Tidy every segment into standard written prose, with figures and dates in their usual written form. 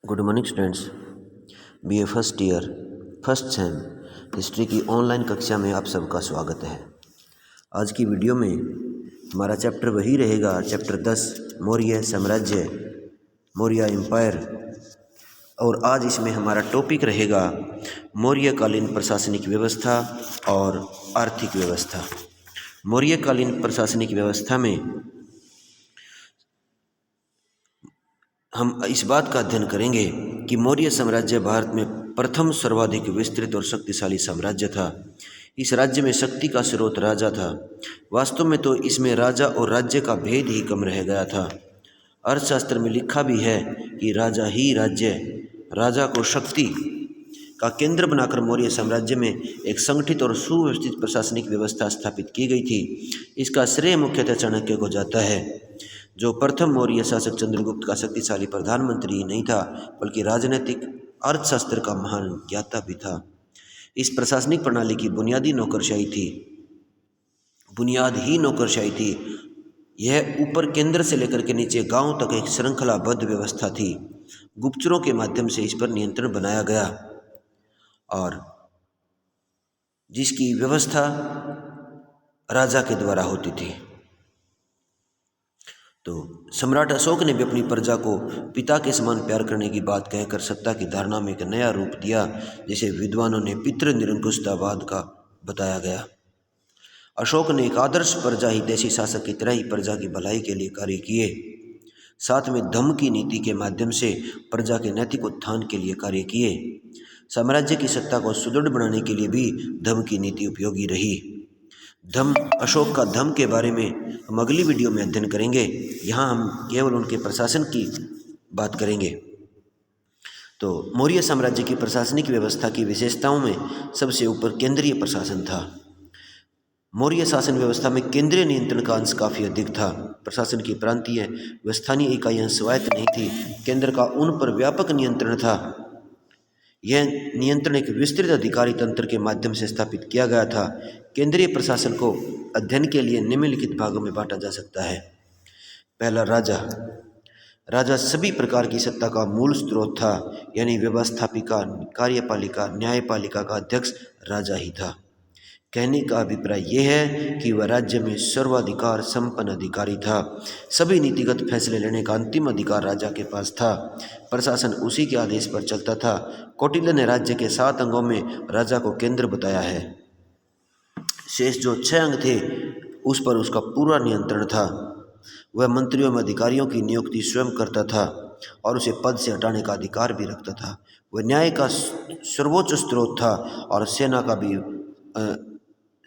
Good morning students. BA first year first sem history की online कक्षा में आप सबका स्वागत है। आज की वीडियो में हमारा चैप्टर वही रहेगा, चैप्टर 10 मौर्य साम्राज्य, मौर्य एम्पायर। और आज इसमें हमारा टॉपिक रहेगा मौर्यकालीन प्रशासनिक व्यवस्था और आर्थिक व्यवस्था। मौर्यकालीन प्रशासनिक व्यवस्था में हम इस बात का अध्ययन करेंगे कि मौर्य साम्राज्य भारत में प्रथम सर्वाधिक विस्तृत और शक्तिशाली साम्राज्य था। इस राज्य में शक्ति का स्रोत राजा था। वास्तव में तो इसमें राजा और राज्य का भेद ही कम रह गया था। अर्थशास्त्र में लिखा भी है कि राजा ही राज्य, राजा को शक्ति का केंद्र बनाकर मौर्य साम्राज्य में एक संगठित और सुव्यवस्थित प्रशासनिक व्यवस्था स्थापित की गई थी। इसका श्रेय मुख्यतः चाणक्य को जाता है, जो प्रथम मौर्य शासक चंद्रगुप्त का शक्तिशाली प्रधानमंत्री ही नहीं था बल्कि राजनीतिक अर्थशास्त्र का महान ज्ञाता भी था। इस प्रशासनिक प्रणाली की बुनियाद ही नौकरशाही थी। यह ऊपर केंद्र से लेकर के नीचे गांव तक एक श्रृंखलाबद्ध व्यवस्था थी। गुप्तचरों के माध्यम से इस पर नियंत्रण बनाया गया और जिसकी व्यवस्था राजा के द्वारा होती थी। तो सम्राट अशोक ने भी अपनी प्रजा को पिता के समान प्यार करने की बात कहकर सत्ता की धारणा में एक नया रूप दिया, जिसे विद्वानों ने पितृनिरंकुशतावाद का बताया गया। अशोक ने एक आदर्श प्रजा हितैषी शासक की तरह ही प्रजा की भलाई के लिए कार्य किए, साथ में धम्म की नीति के माध्यम से प्रजा के नैतिक उत्थान के लिए कार्य किए। साम्राज्य की सत्ता को सुदृढ़ बनाने के लिए भी धम्म की नीति उपयोगी रही। अशोक का धम्म के बारे में हम अगली वीडियो में अध्ययन करेंगे। यहाँ हम केवल उनके प्रशासन की बात करेंगे। तो मौर्य साम्राज्य की प्रशासनिक व्यवस्था की विशेषताओं में सबसे ऊपर केंद्रीय प्रशासन था। मौर्य शासन व्यवस्था में केंद्रीय नियंत्रण का अंश काफ़ी अधिक था। प्रशासन की प्रांतीय व स्थानीय इकाइयाँ स्वायत्त नहीं थी। केंद्र का उन पर व्यापक नियंत्रण था। यह नियंत्रण एक विस्तृत अधिकारी तंत्र के माध्यम से स्थापित किया गया था। केंद्रीय प्रशासन को अध्ययन के लिए निम्नलिखित भागों में बांटा जा सकता है। पहला, राजा सभी प्रकार की सत्ता का मूल स्रोत था, यानी व्यवस्थापिका, कार्यपालिका, न्यायपालिका का अध्यक्ष राजा ही था। कहने का अभिप्राय यह है कि वह राज्य में सर्वाधिकार संपन्न अधिकारी था। सभी नीतिगत फैसले लेने का अंतिम अधिकार राजा के पास था। प्रशासन उसी के आदेश पर चलता था। कौटिल्य ने राज्य के 7 अंगों में राजा को केंद्र बताया है। शेष जो 6 अंग थे उस पर उसका पूरा नियंत्रण था। वह मंत्रियों में अधिकारियों की नियुक्ति स्वयं करता था और उसे पद से हटाने का अधिकार भी रखता था। वह न्याय का सर्वोच्च स्रोत था और सेना का भी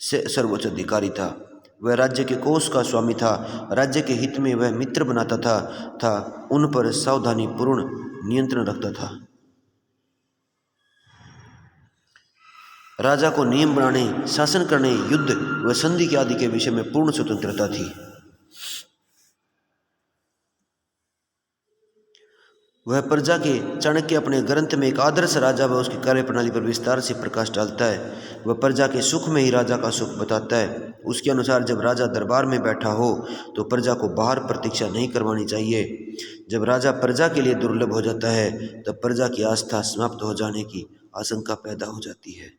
सर्वोच्च अधिकारी था। वह राज्य के कोष का स्वामी था। राज्य के हित में वह मित्र बनाता था उन पर सावधानीपूर्ण नियंत्रण रखता था। राजा को नियम बनाने, शासन करने, युद्ध व संधि के आदि के विषय में पूर्ण स्वतंत्रता थी। वह प्रजा के चाणक्य अपने ग्रंथ में एक आदर्श राजा व उसकी कार्यप्रणाली पर विस्तार से प्रकाश डालता है। वह प्रजा के सुख में ही राजा का सुख बताता है। उसके अनुसार जब राजा दरबार में बैठा हो तो प्रजा को बाहर प्रतीक्षा नहीं करवानी चाहिए। जब राजा प्रजा के लिए दुर्लभ हो जाता है तब प्रजा की आस्था समाप्त हो जाने की आशंका पैदा हो जाती है।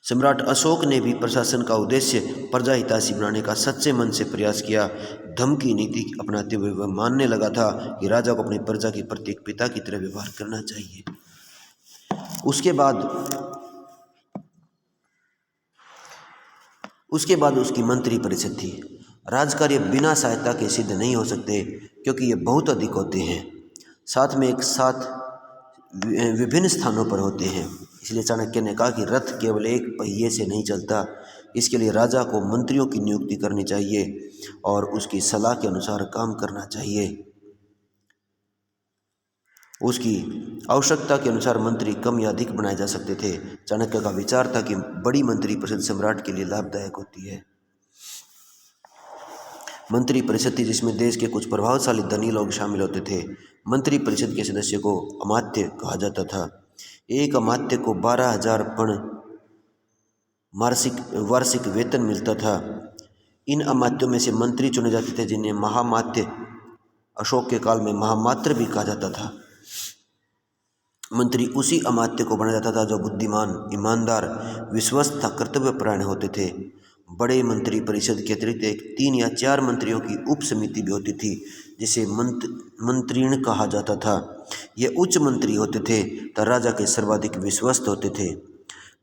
सम्राट अशोक ने भी प्रशासन का उद्देश्य प्रजा हितैषी बनाने का सच्चे मन से प्रयास किया। धम्म की नीति अपनाते हुए वह मानने लगा था कि राजा को अपनी प्रजा के प्रति एक पिता की तरह व्यवहार करना चाहिए। उसके बाद उसकी मंत्री परिषद थी। राजकार्य बिना सहायता के सिद्ध नहीं हो सकते क्योंकि ये बहुत अधिक होते हैं, साथ में एक साथ विभिन्न स्थानों पर होते हैं। इसलिए चाणक्य ने कहा कि रथ केवल एक पहिए से नहीं चलता। इसके लिए राजा को मंत्रियों की नियुक्ति करनी चाहिए और उसकी सलाह के अनुसार काम करना चाहिए। उसकी आवश्यकता के अनुसार मंत्री कम या अधिक बनाए जा सकते थे। चाणक्य का विचार था कि बड़ी मंत्री परिषद सम्राट के लिए लाभदायक होती है। मंत्री परिषद थी जिसमें देश के कुछ प्रभावशाली धनी लोग शामिल होते थे। मंत्री परिषद के सदस्य को अमात्य कहा जाता था। एक अमात्य को 12,000 पण वार्षिक वेतन मिलता था। इन अमात्यों में से मंत्री चुने जाते थे जिन्हें महामात्य अशोक के काल में महामात्र भी कहा जाता था। मंत्री उसी अमात्य को बनाया जाता था जो बुद्धिमान, ईमानदार, विश्वस्त तथा कर्तव्यपरायण होते थे। बड़े मंत्री परिषद के अतिरिक्त एक 3 या 4 मंत्रियों की उप समिति भी होती थी जिसे मंत्रीण कहा जाता था। ये उच्च मंत्री होते थे तथा राजा के सर्वाधिक विश्वस्त होते थे।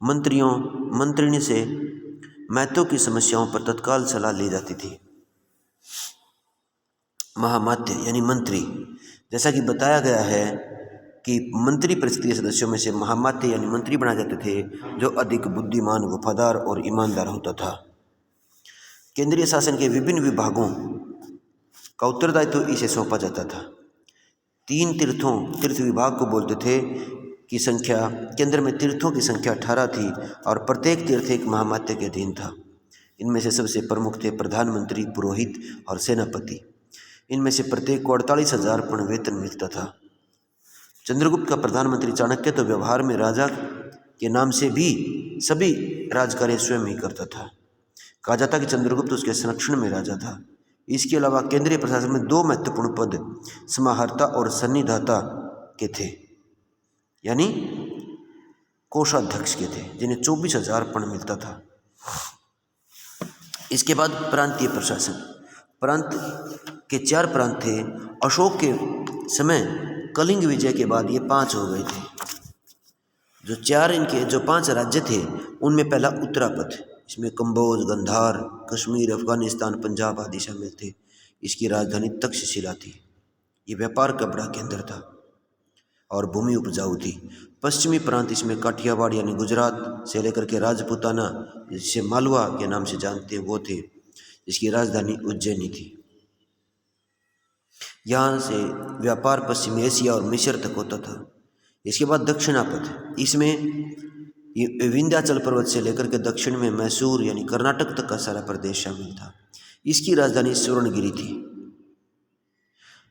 मंत्रिणी से महत्व की समस्याओं पर तत्काल सलाह ली जाती थी। महामात्य यानी मंत्री, जैसा कि बताया गया है कि मंत्री परिषद के सदस्यों में से महामात्य यानी मंत्री बनाए जाते थे जो अधिक बुद्धिमान, वफादार और ईमानदार होता था। केंद्रीय शासन के विभिन्न विभागों का उत्तरदायित्व इसे सौंपा जाता था। 3 तीर्थ विभाग को बोलते थे की संख्या, केंद्र में तीर्थों की संख्या 18 थी और प्रत्येक तीर्थ एक महामात्य के अधीन था। इनमें से सबसे प्रमुख थे प्रधानमंत्री, पुरोहित और सेनापति। इनमें से प्रत्येक को 48,000 पर्ण वेतन मिलता था। चंद्रगुप्त का प्रधानमंत्री चाणक्य तो व्यवहार में राजा के नाम से भी सभी राजकार्य स्वयं ही करता था। कहा जाता कि चंद्रगुप्त उसके संरक्षण में राजा था। इसके अलावा केंद्रीय प्रशासन में 2 महत्वपूर्ण पद समाहर्ता और सन्निधाता के थे, यानी कोषाध्यक्ष के थे, जिन्हें 24,000 पर्ण मिलता था। इसके बाद प्रांतीय प्रशासन। प्रांत के 4 प्रांत थे। अशोक के समय कलिंग विजय के बाद ये 5 हो गए थे। जो 5 राज्य थे उनमें पहला उत्तरापथ, इसमें कंबोज, गंधार, कश्मीर, अफगानिस्तान, पंजाब आदि शामिल थे। इसकी राजधानी तक्षशिला थी। ये व्यापार का बड़ा केंद्र था और भूमि उपजाऊ थी। पश्चिमी प्रांत, इसमें काठियावाड़ यानी गुजरात से लेकर के राजपूताना, जिसे मालवा के नाम से जानते हैं, वो थे। इसकी राजधानी उज्जैनी थी। यहाँ से व्यापार पश्चिमी एशिया और मिस्र तक होता था। इसके बाद दक्षिणापथ, इसमें विंध्याचल पर्वत से लेकर के दक्षिण में मैसूर यानी कर्नाटक तक का सारा प्रदेश शामिल था। इसकी राजधानी स्वर्णगिरी थी।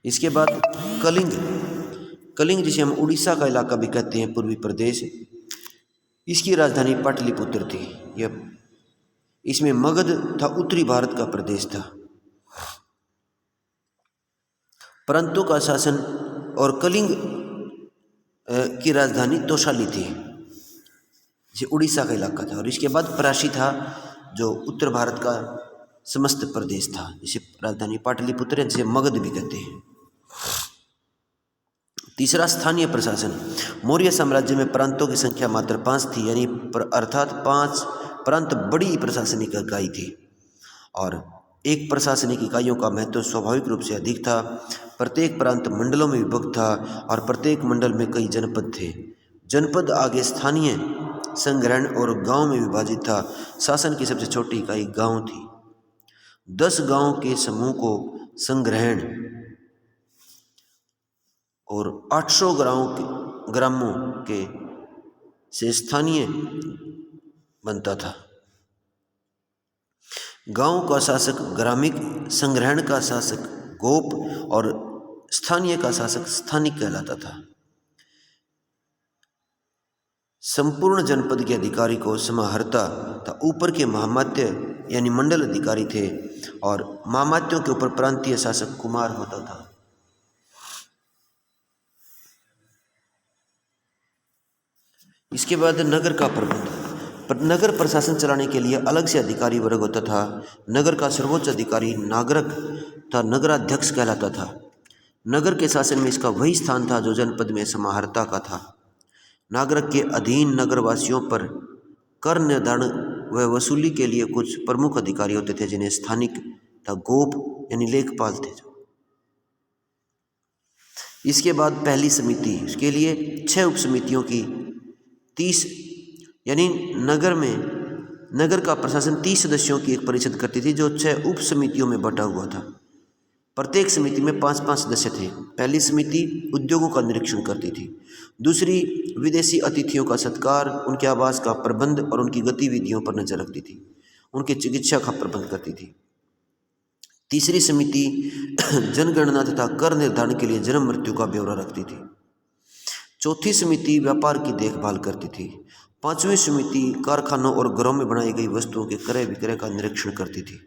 इसके बाद कलिंग जिसे हम उड़ीसा का इलाका भी कहते हैं, पूर्वी प्रदेश, इसकी राजधानी पाटलिपुत्र थी। इसमें मगध था, उत्तरी भारत का प्रदेश था। परंतु का शासन और कलिंग की राजधानी तोशाली थी, जो उड़ीसा का इलाका था। और इसके बाद पराशी था, जो उत्तर भारत का समस्त प्रदेश था, जिसे राजधानी पाटलिपुत्र, जिसे मगध भी कहते हैं। तीसरा, स्थानीय प्रशासन। मौर्य साम्राज्य में प्रांतों की संख्या मात्र 5 थी, यानी अर्थात 5 प्रांत बड़ी प्रशासनिक इकाई थी और एक प्रशासनिक इकाइयों का महत्व स्वाभाविक रूप से अधिक था। प्रत्येक प्रांत मंडलों में विभक्त था और प्रत्येक मंडल में कई जनपद थे। जनपद आगे स्थानीय संग्रहण और गांव में विभाजित था। शासन की सबसे छोटी इकाई गांव थी। 10 गांव के समूह को संग्रहण और 800 ग्रामों के से स्थानीय बनता था। गांव का शासक ग्रामिक, संग्रहण का शासक गोप और स्थानीय का शासक स्थानिक कहलाता था। संपूर्ण जनपद के अधिकारी को समाहर्ता था। ऊपर के महामात्य यानी मंडल अधिकारी थे और महामात्यों के ऊपर प्रांतीय शासक कुमार होता था। इसके बाद नगर का प्रबंध। नगर प्रशासन चलाने के लिए अलग से अधिकारी वर्ग होता था। नगर का सर्वोच्च अधिकारी नागरक था, नगराध्यक्ष कहलाता था। नगर के शासन में इसका वही स्थान था जो जनपद में समाहर्ता का था। नागरक के अधीन नगरवासियों पर कर निर्धारण व वसूली के लिए कुछ प्रमुख अधिकारी होते थे, जिन्हें स्थानिक था गोप यानी लेखपाल थे। इसके बाद पहली समिति, उसके लिए 6 उप समितियों की 30 यानी नगर का प्रशासन 30 सदस्यों की एक परिषद करती थी, जो 6 उप समितियों में बटा हुआ था। प्रत्येक समिति में 5-5 सदस्य थे। पहली समिति उद्योगों का निरीक्षण करती थी। दूसरी विदेशी अतिथियों का सत्कार, उनके आवास का प्रबंध और उनकी गतिविधियों पर नजर रखती थी। उनकी चिकित्सा का प्रबंध करती थी। तीसरी समिति जनगणना तथा कर निर्धारण के लिए जन्म मृत्यु का ब्यौरा रखती थी। चौथी समिति व्यापार की देखभाल करती थी। 5वीं समिति कारखानों और घरों में बनाई गई वस्तुओं के क्रय विक्रय का निरीक्षण करती थी।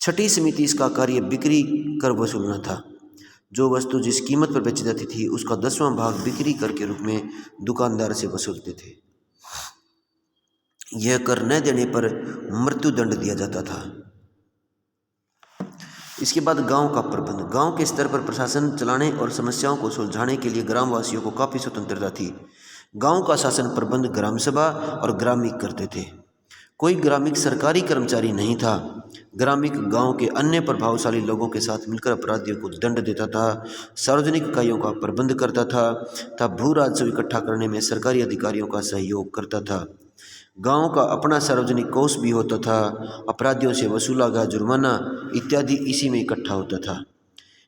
6ठी समिति, इसका कार्य बिक्री कर वसूलना था। जो वस्तु जिस कीमत पर बेची जाती थी उसका 10वां भाग बिक्री कर के रूप में दुकानदार से वसूलते थे। यह कर न देने पर मृत्युदंड दिया जाता था। इसके बाद गांव का प्रबंध। गांव के स्तर पर प्रशासन चलाने और समस्याओं को सुलझाने के लिए ग्रामवासियों को काफ़ी स्वतंत्रता थी। गांव का शासन प्रबंध ग्राम सभा और ग्रामीण करते थे। कोई ग्रामीण सरकारी कर्मचारी नहीं था। ग्रामीण गांव के अन्य प्रभावशाली लोगों के साथ मिलकर अपराधियों को दंड देता था, सार्वजनिक इकाइयों का प्रबंध करता था भू राजस्व इकट्ठा करने में सरकारी अधिकारियों का सहयोग करता था। गांव का अपना सार्वजनिक कोष भी होता था। अपराधियों से वसूला गया जुर्माना इत्यादि इसी में इकट्ठा होता था।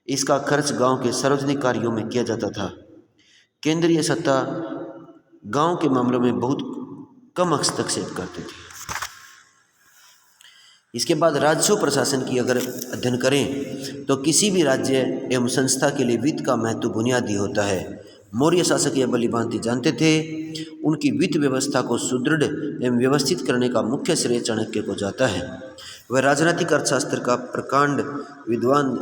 इसका खर्च गांव के सार्वजनिक कार्यों में किया जाता था। केंद्रीय सत्ता गांव के मामलों में बहुत कम हस्तक्षेप करती थी। इसके बाद राजस्व प्रशासन की अगर अध्ययन करें तो किसी भी राज्य एवं संस्था के लिए वित्त का महत्व बुनियादी होता है। मौर्य शासक यह भलीभांति जानते थे। उनकी वित्त व्यवस्था को सुदृढ़ एवं व्यवस्थित करने का मुख्य श्रेय चाणक्य को जाता है। वह राजनीतिक अर्थशास्त्र का प्रकांड विद्वान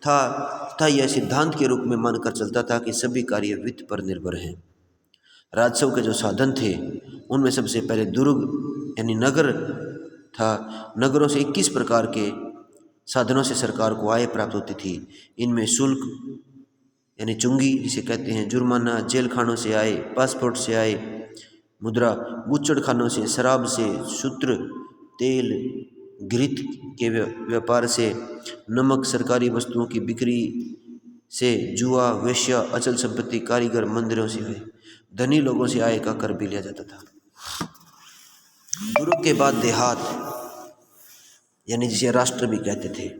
था यह सिद्धांत के रूप में मानकर चलता था कि सभी कार्य वित्त पर निर्भर हैं। राजस्व के जो साधन थे उनमें सबसे पहले दुर्ग यानी नगर था। नगरों से 21 प्रकार के साधनों से सरकार को आय प्राप्त होती थी। इनमें शुल्क यानी चुंगी जिसे कहते हैं, जुर्माना, जेल खानों से आय, पासपोर्ट से आय, मुद्रा, बूचड़ खानों से, शराब से, सूत्र, तेल, घृत के व्यापार से, नमक, सरकारी वस्तुओं की बिक्री से, जुआ, वेश्या, अचल संपत्ति, कारीगर, मंदिरों से, धनी लोगों से आय का कर भी लिया जाता था। दुर्ग के बाद देहात यानी जिसे राष्ट्र भी कहते थे,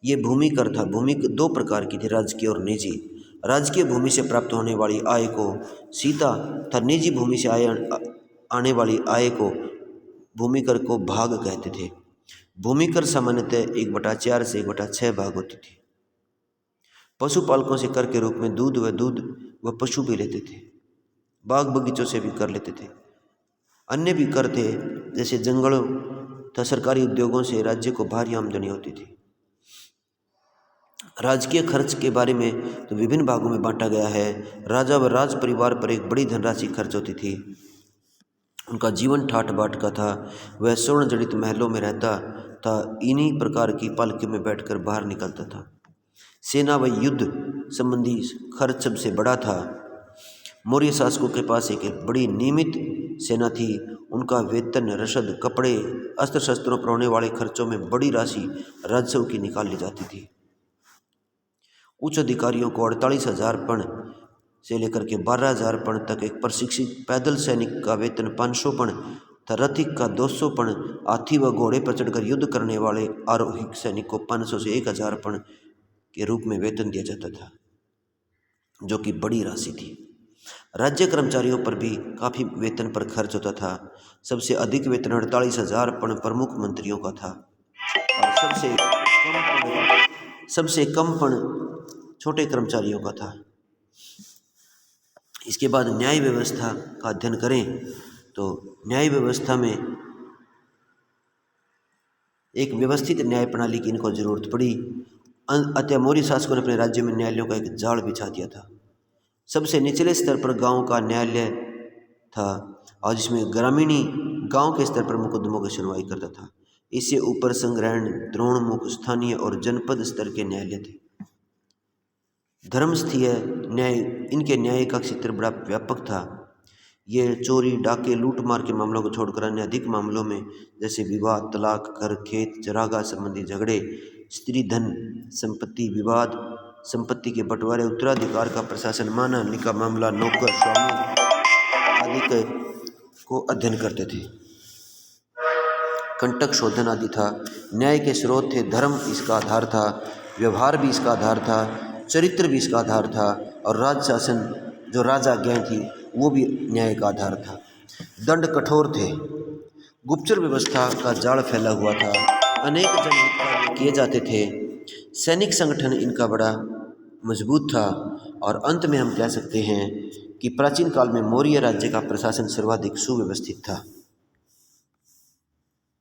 ये भूमि कर था। भूमि 2 प्रकार की थी, राजकीय और निजी। राजकीय भूमि से प्राप्त होने वाली आय को सीता तथा निजी भूमि से आने वाली आय को भूमि कर को भाग कहते थे। भूमि कर सामान्यतः 1/4 से 1/6 भाग होती थी। पशुपालकों से कर के रूप में दूध व पशु भी लेते थे। बाग बगीचों से भी कर लेते थे। अन्य भी कर थे जैसे जंगलों तथा सरकारी उद्योगों से राज्य को भारी आमदनी होती थी। राजकीय खर्च के बारे में तो विभिन्न भागों में बांटा गया है। राजा व राज परिवार पर एक बड़ी धनराशि खर्च होती थी। उनका जीवन ठाट बाट का था। वह स्वर्ण जड़ित महलों में रहता था। इन्हीं प्रकार की पालकियों में बैठकर बाहर निकलता था। सेना व युद्ध संबंधी खर्च सबसे बड़ा था। मौर्य शासकों के पास एक बड़ी नियमित सेना थी। उनका वेतन, रसद, कपड़े, अस्त्र शस्त्रों पर होने वाले खर्चों में बड़ी राशि राजस्व की निकाल ली जाती थी। उच्च अधिकारियों को 48,000 पण से लेकर के 12,000 पण तक, एक प्रशिक्षित पैदल सैनिक का वेतन 500 पण तथा रथिक का 200 पण, हाथी व घोड़े पर चढ़कर युद्ध करने वाले आरोहिक सैनिक को 500 से 1,000 पण के रूप में वेतन दिया जाता था, जो कि बड़ी राशि थी। राज्य कर्मचारियों पर भी काफ़ी वेतन पर खर्च होता था। सबसे अधिक वेतन 48,000 पण प्रमुख मंत्रियों का था और सबसे कम पण छोटे कर्मचारियों का था। इसके बाद न्याय व्यवस्था का अध्ययन करें तो न्याय व्यवस्था में एक व्यवस्थित न्याय प्रणाली की इनको जरूरत पड़ी। अतः मौर्य शासकों ने अपने राज्य में न्यायालयों का एक जाल बिछा दिया था। सबसे निचले स्तर पर गांव का न्यायालय था और जिसमें ग्रामीणी गांव के स्तर पर मुकदमों की सुनवाई करता था। इससे ऊपर संग्रहण, द्रोणमुख, स्थानीय और जनपद स्तर के न्यायालय थे। धर्मस्थीय न्याय, इनके न्याय का क्षेत्र बड़ा व्यापक था। ये चोरी, डाके, लूटमार के मामलों को छोड़कर अन्य अधिक मामलों में जैसे विवाद, तलाक, घर, खेत, चरागाह संबंधी झगड़े, स्त्री धन संपत्ति विवाद, संपत्ति के बंटवारे, उत्तराधिकार का प्रशासन, मानहानि का मामला, नौकर, स्वामी आदि को अध्ययन करते थे। कंटक शोधन आदि था। न्याय के स्रोत थे। धर्म इसका आधार था, व्यवहार भी इसका आधार था, चरित्र भी इसका आधार था और राजशासन जो राजा ज्ञ थी वो भी न्याय का आधार था। दंड कठोर थे। गुप्तचर व्यवस्था का जाल फैला हुआ था। अनेक जनहित कार्य किए जाते थे। सैनिक संगठन इनका बड़ा मजबूत था और अंत में हम कह सकते हैं कि प्राचीन काल में मौर्य राज्य का प्रशासन सर्वाधिक सुव्यवस्थित था।